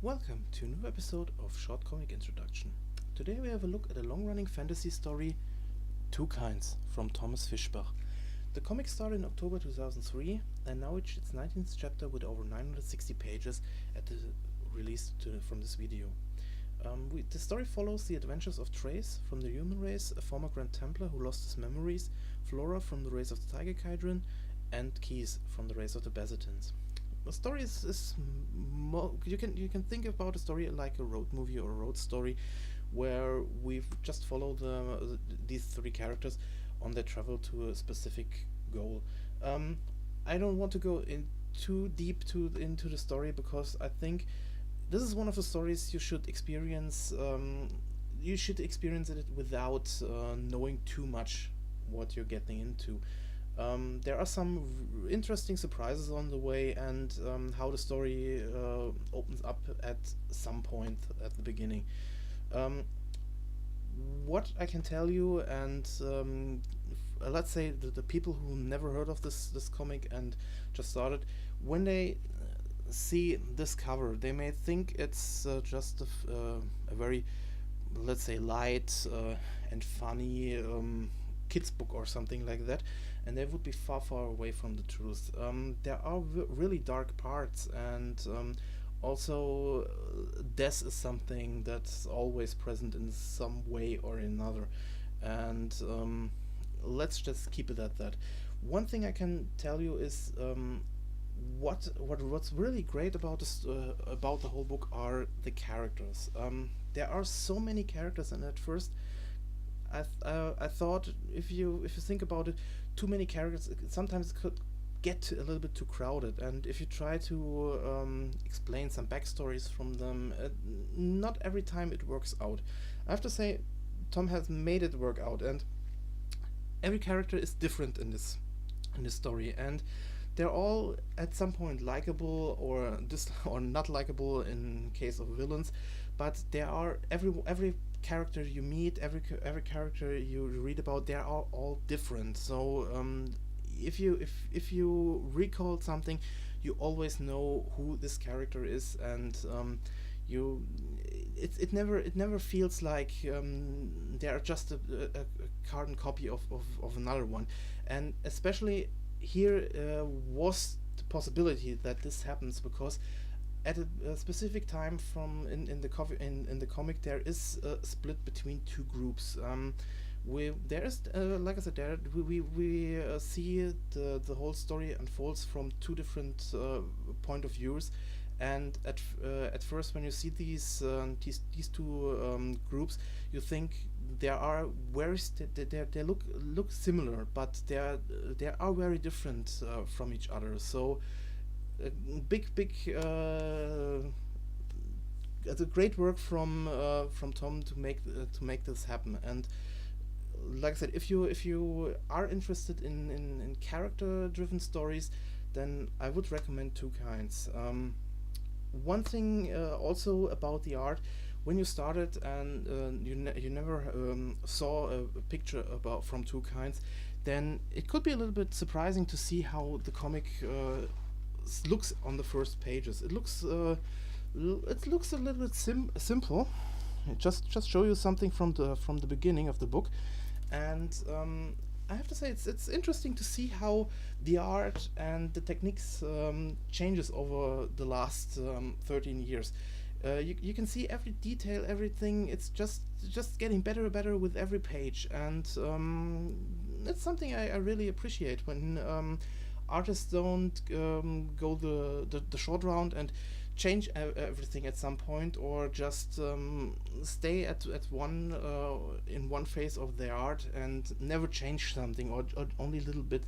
Welcome to a new episode of Short Comic Introduction. Today we have a look at a long-running fantasy story, TwoKinds, from Thomas Fischbach. The comic started in October 2003 and now it's its 19th chapter with over 960 pages at the release from this video. The story follows the adventures of Trace from the human race, a former Grand Templar who lost his memories, Flora from the race of the tiger Keidran, and Keys from the race of the Basitins. The story you can think about a story like a road movie or a road story, where we've just followed these three characters on their travel to a specific goal. I don't want to go in too deep into the story because I think this is one of the stories you should experience. You should experience it without knowing too much what you're getting into. There are some interesting surprises on the way, and how the story opens up at some point at the beginning. What I can tell you, and let's say the people who never heard of this comic and just started, when they see this cover, they may think it's just a very, let's say, light and funny kids book or something like that, and they would be far away from the truth. There are really dark parts, and also death is something that's always present in some way or another, and let's just keep it at that. One thing I can tell you is what's really great about this about the whole book are the characters. There are so many characters, and at first I thought if you think about it, too many characters sometimes could get a little bit too crowded, and if you try to explain some backstories from them, not every time it works out. I have to say, Tom has made it work out, and every character is different in this story, and they're all at some point likable or not likable in case of villains, but there are every character you meet, every character you read about, they are all different. So if you recall something, you always know who this character is, and it never feels like they are just a carbon copy of another one. And especially here was the possibility that this happens because at a specific time in the comic there is a split between two groups. There is like I said, we see the whole story unfolds from two different point of views, and at first when you see these two groups, you think they look similar, but they are very different from each other. So big it's a great work from Tom to make this happen. And like I said, if you are interested in character driven stories, then I would recommend TwoKinds. One thing also about the art, when you started and you never saw a picture from TwoKinds, then it could be a little bit surprising to see how the comic looks on the first pages. It looks a little bit simple. Just show you something from the beginning of the book, and I have to say it's interesting to see how the art and the techniques changes over the last 13 years. You can see every detail, everything. It's just getting better and better with every page, and it's something I really appreciate when artists don't go the short round and change everything at some point, or just stay at one in one phase of their art and never change something, or only a little bit.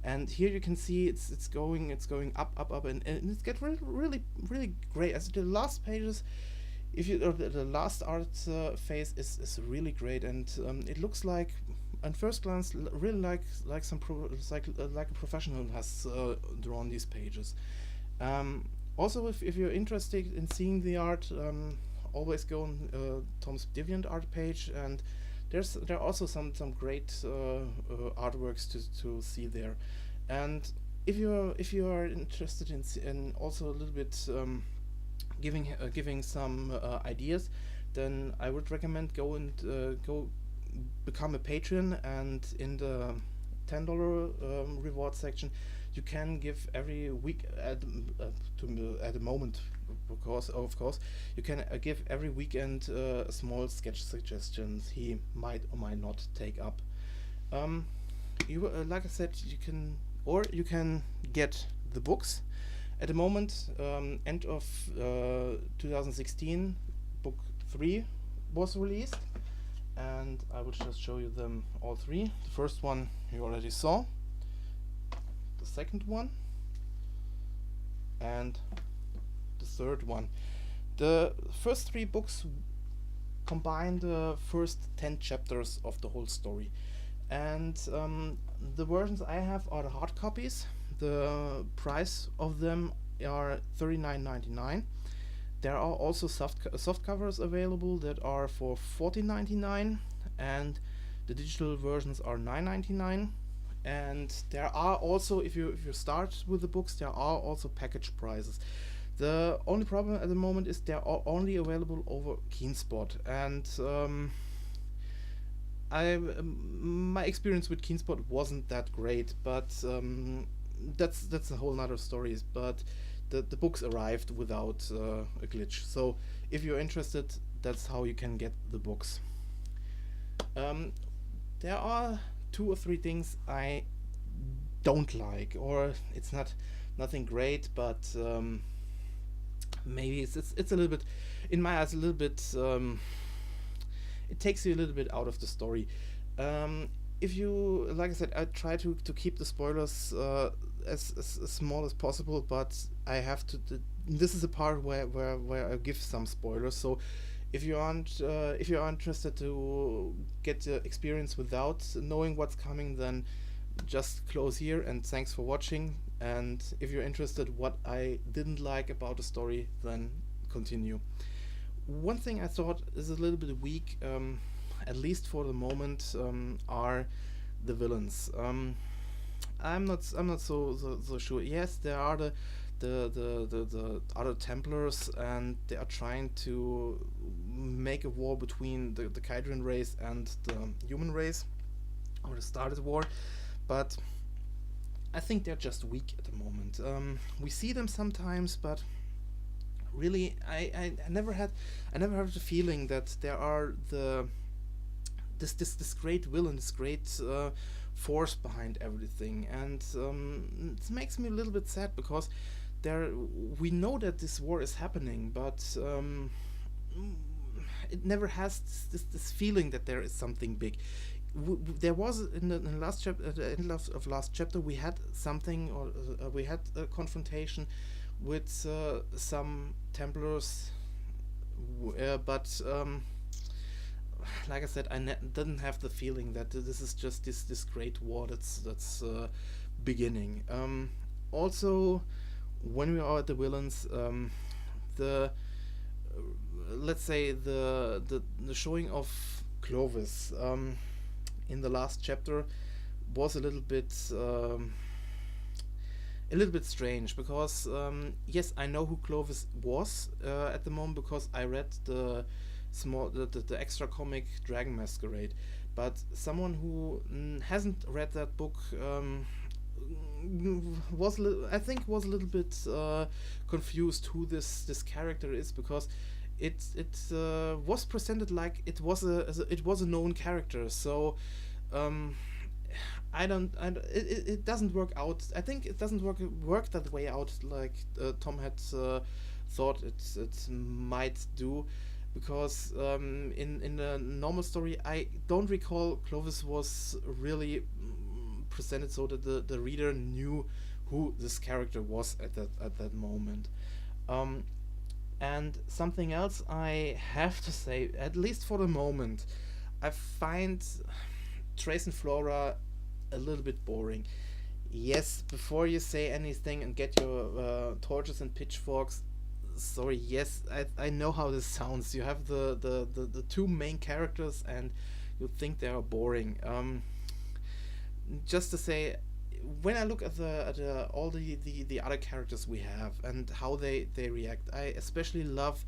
And here you can see it's going up, and it's get really great. As the last pages, the last art phase is really great, and it looks like, at first glance, really like a professional has drawn these pages. Also, if you're interested in seeing the art, always go on Tom's Deviant art page, and there are also some great artworks to see there. And if you are interested in also a little bit giving some ideas, then I would recommend go become a patron, and in the $10 reward section you can give every week at the moment, because of course you can give every weekend small sketch suggestions he might or might not take up. You like I said, you can get the books. At the moment, end of 2016, book 3 was released, and I will just show you them all 3. The first one you already saw, the second one, and the third one. The first 3 books combine the first 10 chapters of the whole story, and the versions I have are the hard copies. The price of them are $39.99. There are also soft covers available that are for $14.99, and the digital versions are $9.99. And there are also, if you start with the books, there are also package prices. The only problem at the moment is they are only available over Keenspot, and my experience with Keenspot wasn't that great, but that's a whole nother story. But the books arrived without a glitch, so if you're interested, that's how you can get the books. There are 2 or 3 things I don't like, or it's nothing great, but maybe it's a little bit, in my eyes, a little bit, it takes you a little bit out of the story. If you, like I said, I try to keep the spoilers as small as possible, but I have to. This is a part where I give some spoilers. So if you aren't if you are interested to get the experience without knowing what's coming, then just close here, and thanks for watching. And if you're interested what I didn't like about the story, then continue. One thing I thought is a little bit weak, at least for the moment, are the villains. I'm not so sure. Yes, there are the other Templars, and they are trying to make a war between the Keidran race and the human race, or the started war, but I think they're just weak at the moment. We see them sometimes, but really, I never had the feeling that there are this great villain, this great force behind everything, and it makes me a little bit sad, because we know that this war is happening, but it never has this feeling that there is something big. There was in the last chapter, at the end of last chapter, we had something, or we had a confrontation with some Templars, but like I said, I didn't have the feeling that this is just this great war that's beginning. Also, when we are at the villains, let's say the showing of Clovis in the last chapter was a little bit strange, because yes, I know who Clovis was at the moment, because I read the extra comic Dragon Masquerade, but someone who hasn't read that book was a little bit confused who this character is, because it was presented like it was a known character. So it doesn't work out. I think it doesn't work that way out, like Tom had thought it might do, because in the normal story, I don't recall Clovis was really presented so that the reader knew who this character was at that moment. And something else I have to say, at least for the moment, I find Trace and Flora a little bit boring. Yes, before you say anything and get your torches and pitchforks, sorry, yes, I know how this sounds. You have the 2 main characters and you think they are boring. Just to say, when I look at all the other characters we have and how they react, I especially love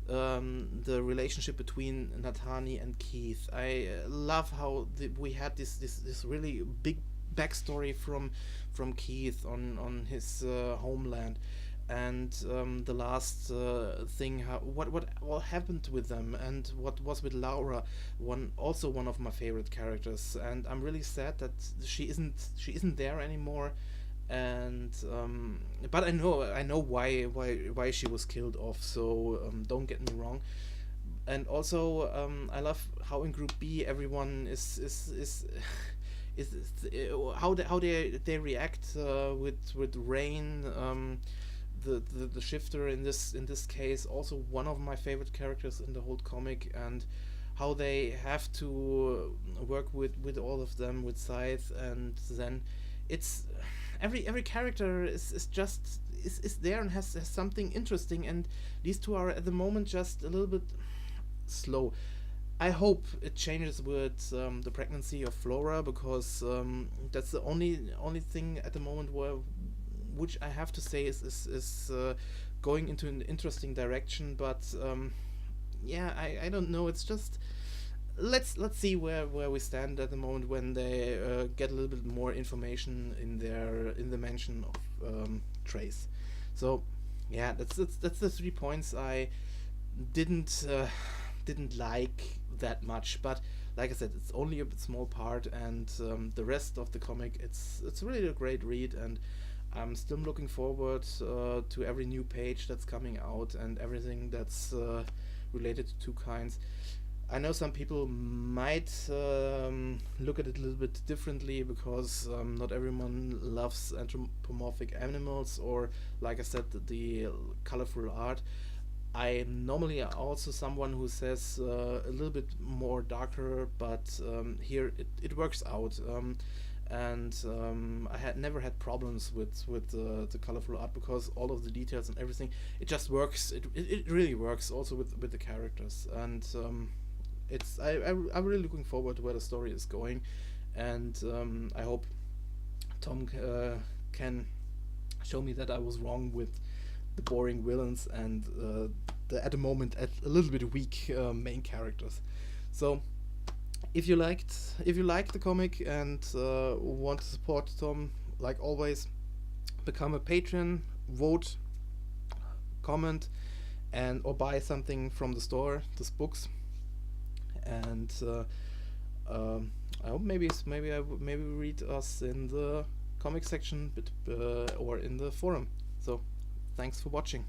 the relationship between Nathani and Keith. I love how we had this really big backstory from Keith on his homeland, and the last thing, what happened with them, and what was with Laura, one of my favorite characters. And I'm really sad that she isn't there anymore. And but I know why she was killed off. So don't get me wrong. And also I love how in Group B everyone how they react with Rain. The shifter in this case, also one of my favorite characters in the whole comic, and how they have to work with all of them, with Scythe. And then it's every character is there and has something interesting, and these two are at the moment just a little bit slow. I hope it changes with the pregnancy of Flora, because that's the only thing at the moment which I have to say is going into an interesting direction. But yeah, I don't know. It's just let's see where we stand at the moment when they get a little bit more information in the mention of Trace. So yeah, that's the 3 points I didn't like that much. But like I said, it's only a small part, and the rest of the comic, it's really a great read, and I'm still looking forward to every new page that's coming out and everything that's related to TwoKinds. I know some people might look at it a little bit differently, because not everyone loves anthropomorphic animals, or like I said, the colorful art. I'm normally also someone who says a little bit more darker, but here it works out. And I had never had problems with the colorful art, because all of the details and everything, it just works. It really works also with the characters. And I'm really looking forward to where the story is going, and I hope Tom can show me that I was wrong with the boring villains and the at the moment a little bit weak main characters. So if you liked the comic and want to support Tom, like always, become a patron, vote, comment, and or buy something from the store, these books. And I hope maybe read us in the comic section, or in the forum. So thanks for watching.